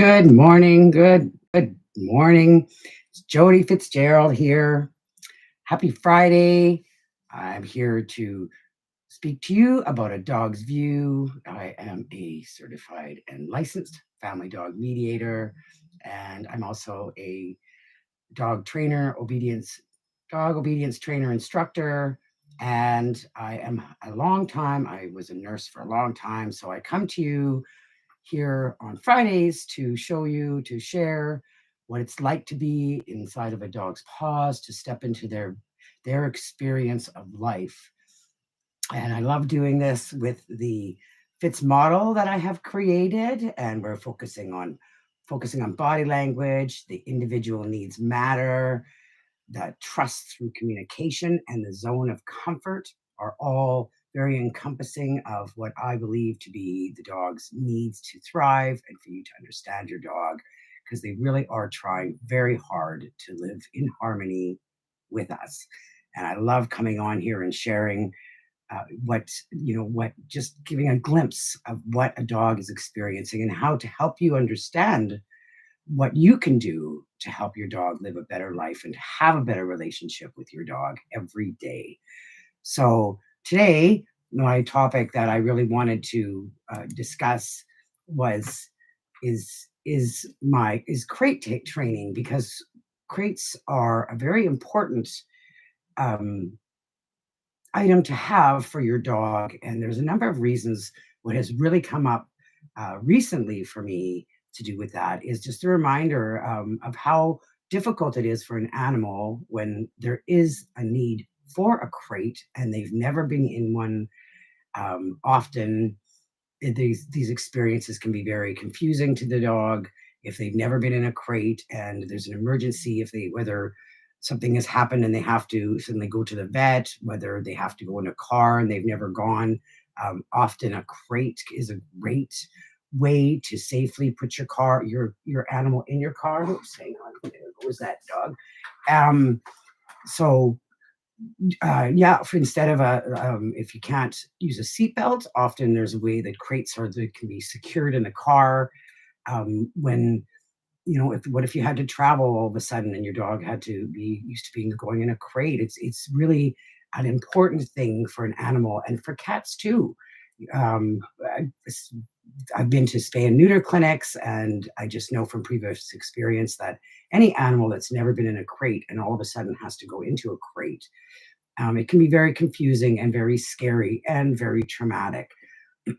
Good morning. Good morning. It's Jody Fitzgerald here. Happy Friday. I'm here to speak to you about a dog's view. I am a certified and licensed family dog mediator, and I'm also a dog trainer, dog obedience trainer instructor. And I am a long time, I was a nurse for a long time. So I come to you here on Fridays to show you, to share what it's like to be inside of a dog's paws, to step into their experience of life. And I love doing this with the FITZ model that I have created, and we're focusing on body language. The individual needs matter, that trust through communication, and the zone of comfort are all very encompassing of what I believe to be the dog's needs to thrive and for you to understand your dog, because they really are trying very hard to live in harmony with us. And I love coming on here and sharing what just giving a glimpse of what a dog is experiencing and how to help you understand what you can do to help your dog live a better life and have a better relationship with your dog every day. So today, my topic that I really wanted to discuss was is crate training, because crates are a very important um, item to have for your dog, and there's a number of reasons. What has really come up recently for me to do with that is just a reminder of how difficult it is for an animal when there is a need for a crate and they've never been in one. Often these experiences can be very confusing to the dog if they've never been in a crate and there's an emergency, if they whether something has happened and they have to suddenly go to the vet, whether they have to go in a car and they've never gone. Often a crate is a great way to safely put your animal in your car. Oops, hang on, there goes that dog. So yeah, for instead of if you can't use a seatbelt, often there's a way that crates are that can be secured in the car. When if what if you had to travel all of a sudden and your dog had to be used to being going in a crate? It's really an important thing for an animal and for cats too. Um, I, I've been to spay and neuter clinics, and I just know from previous experience that any animal that's never been in a crate and all of a sudden has to go into a crate, it can be very confusing and very scary and very traumatic.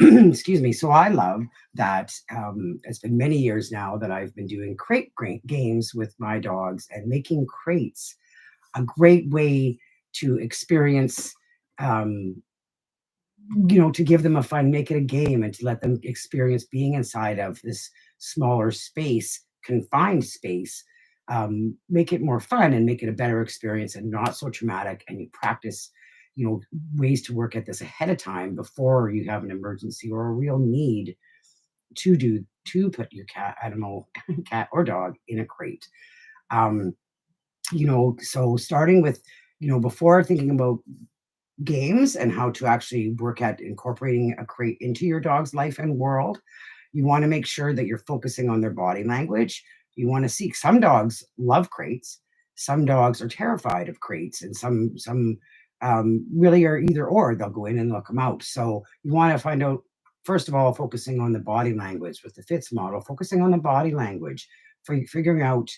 Excuse me. So I love that it's been many years now that I've been doing games with my dogs and making crates a great way to experience, um, to give them a fun, make it a game, and to let them experience being inside of this smaller space, confined space. Make it more fun and make it a better experience and not so traumatic. And you practice, ways to work at this ahead of time before you have an emergency or a real need to put your animal, cat or dog in a crate. Um, so starting with, before thinking about games and how to actually work at incorporating a crate into your dog's life and world, you want to make sure that you're focusing on their body language. You want to seek some dogs love crates, some dogs are terrified of crates, and some really are either or. They'll go in and they'll come out. So you want to find out, first of all, focusing on the body language with the FITZ model, focusing on the body language for figuring out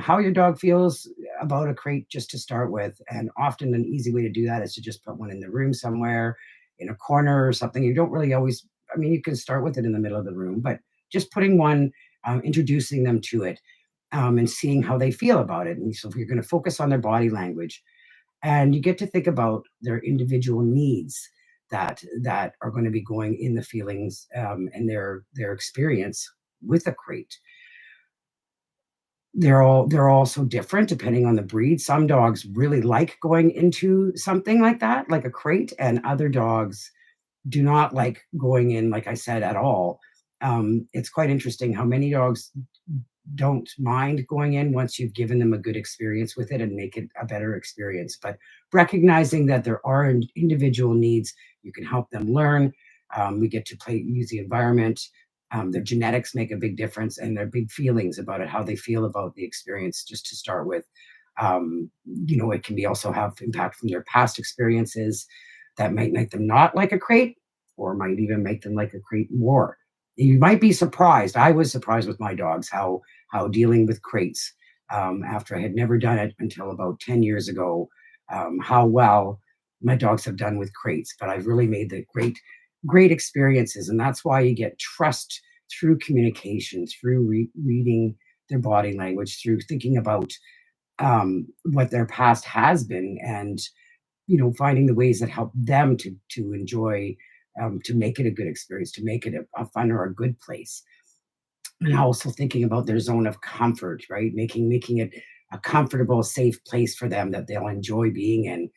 how your dog feels about a crate just to start with. And often an easy way to do that is to just put one in the room somewhere, in a corner or something. You don't really always, I mean, you can start with it in the middle of the room, but just putting one, introducing them to it, and seeing how they feel about it. And so if you're going to focus on their body language, and you get to think about their individual needs that are going to be going in the feelings, and their experience with a crate. They're all so different depending on the breed. Some dogs really like going into something like that, like a crate, and other dogs do not like going in, like I said, at all. It's quite interesting how many dogs don't mind going in once you've given them a good experience with it and make it a better experience. But recognizing that there are individual needs, you can help them learn. We get to use the environment Their genetics make a big difference, and their big feelings about it, how they feel about the experience, just to start with. It can be also have impact from their past experiences that might make them not like a crate, or might even make them like a crate more. You might be surprised. I was surprised with my dogs how dealing with crates, after I had never done it until about 10 years ago, how well my dogs have done with crates. But I've really made the great experiences, and that's why you get trust through communication, through reading their body language, through thinking about what their past has been, and finding the ways that help them to enjoy, to make it a good experience, to make it a fun or a good place. And also thinking about their zone of comfort, right? Making it a comfortable, safe place for them that they'll enjoy being in.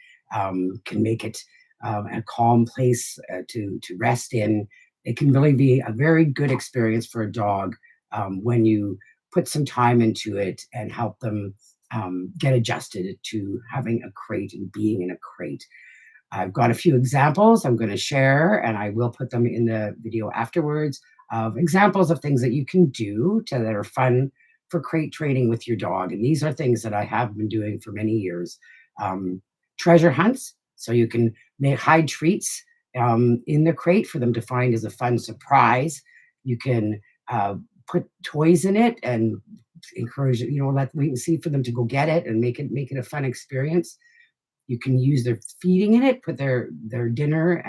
Can make it a calm place to rest in. It can really be a very good experience for a dog, when you put some time into it and help them get adjusted to having a crate and being in a crate. I've got a few examples I'm going to share, and I will put them in the video afterwards, of examples of things that you can do that are fun for crate training with your dog. And these are things that I have been doing for many years. Um, Treasure hunts, so you can hide treats in the crate for them to find as a fun surprise. You can put toys in it and encourage, let wait and see for them to go get it and make it a fun experience. You can use their feeding in it, put their dinner,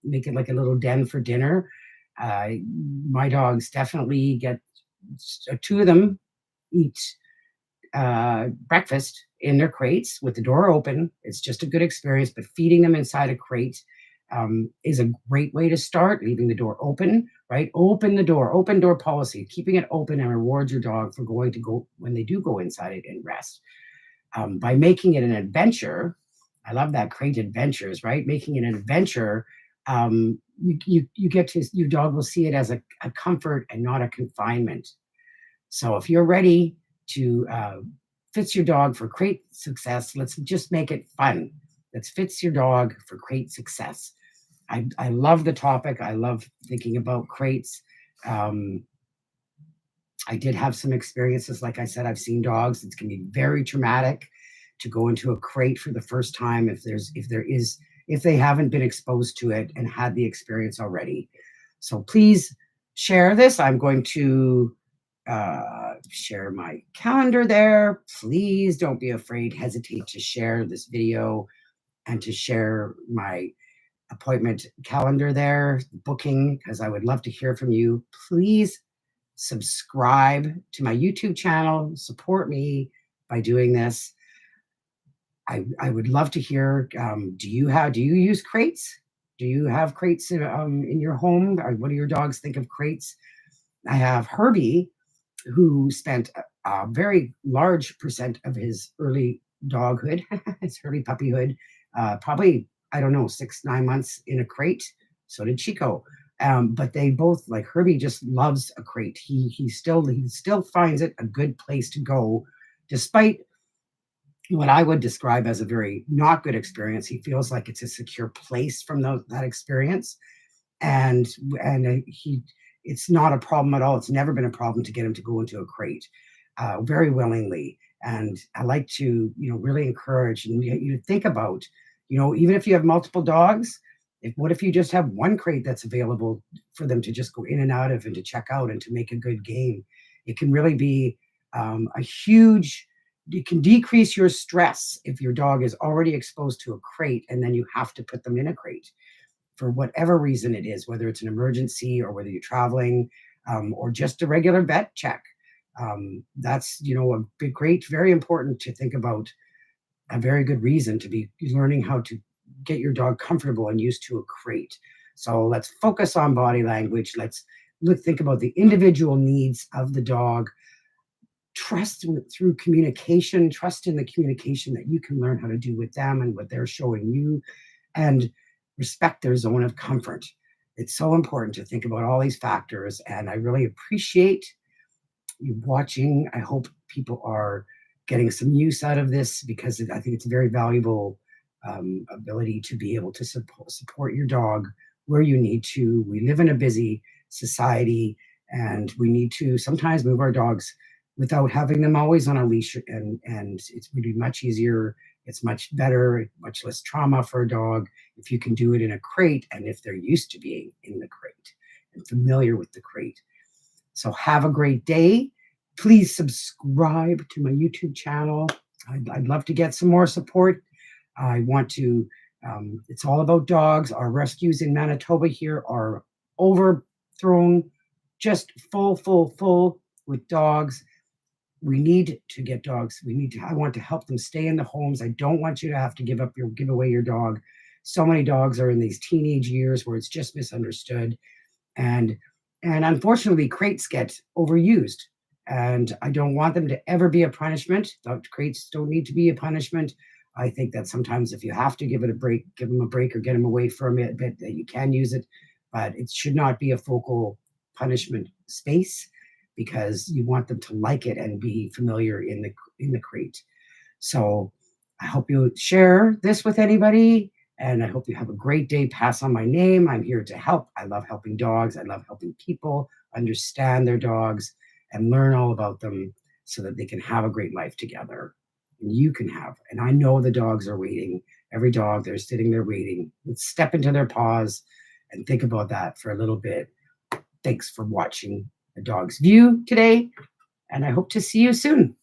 make it like a little den for dinner. Uh, my dogs definitely get, two of them eat breakfast in their crates with the door open. It's just a good experience, but feeding them inside a crate is a great way to start. Leaving the door open, right? Open door policy, keeping it open, and rewards your dog for going to go when they do go inside it and rest. By making it an adventure. I love that, crate adventures, right? Making it an adventure. You get to, your dog will see it as a comfort and not a confinement. So if you're ready to fits your dog for crate success, let's just make it fun. Let's fits your dog for crate success. I love the topic. I love thinking about crates. Um, I did have some experiences. Like I said, I've seen dogs. It can be very traumatic to go into a crate for the first time if they haven't been exposed to it and had the experience already. So please share this. I'm going to share my calendar there. Please don't be afraid, hesitate to share this video and to share my appointment calendar there, booking, because I would love to hear from you. Please subscribe to my YouTube channel, support me by doing this. I would love to hear, do you use crates? Do you have crates in your home? Or what do your dogs think of crates? I have Herbie, who spent a very large percent of his early doghood, his early puppyhood, probably, I don't know, 6, 9 months in a crate. So did Chico. But they both, like Herbie, just loves a crate. He still finds it a good place to go, despite what I would describe as a very not good experience. He feels like it's a secure place from that experience, and he it's not a problem at all. It's never been a problem to get him to go into a crate, very willingly. And I like to really encourage and you think about, even if you have multiple dogs, what if you just have one crate that's available for them to just go in and out of and to check out and to make a good game. It can really be a huge, it can decrease your stress if your dog is already exposed to a crate and then you have to put them in a crate for whatever reason it is, whether it's an emergency or whether you're traveling, or just a regular vet check. That's a big, great, very important to think about, a very good reason to be learning how to get your dog comfortable and used to a crate. So let's focus on body language. Let's think about the individual needs of the dog. Trust through communication, trust in the communication that you can learn how to do with them and what they're showing you, and respect their zone of comfort. It's so important to think about all these factors, and I really appreciate you watching. I hope people are getting some use out of this, because I think it's a very valuable ability to be able to support your dog where you need to. We live in a busy society, and we need to sometimes move our dogs without having them always on a leash, and it's would be much easier. It's much better, much less trauma for a dog if you can do it in a crate and if they're used to being in the crate and familiar with the crate. So have a great day. Please subscribe to my YouTube channel. I'd love to get some more support. I want to, it's all about dogs. Our rescues in Manitoba here are overthrown, just full with dogs. We need to get dogs. I want to help them stay in the homes. I don't want you to have to give away your dog. So many dogs are in these teenage years where it's just misunderstood. And unfortunately, crates get overused. And I don't want them to ever be a punishment. The crates don't need to be a punishment. I think that sometimes if you have to give it a break, give them a break or get them away from it, that you can use it. But it should not be a focal punishment space because you want them to like it and be familiar in the crate. So I hope you share this with anybody, and I hope you have a great day. Pass on my name. I'm here to help. I love helping dogs. I love helping people understand their dogs and learn all about them so that they can have a great life together. And you can have. And I know the dogs are waiting. Every dog, they're sitting there waiting. Let's step into their paws and think about that for a little bit. Thanks for watching The Dog's View today, and I hope to see you soon.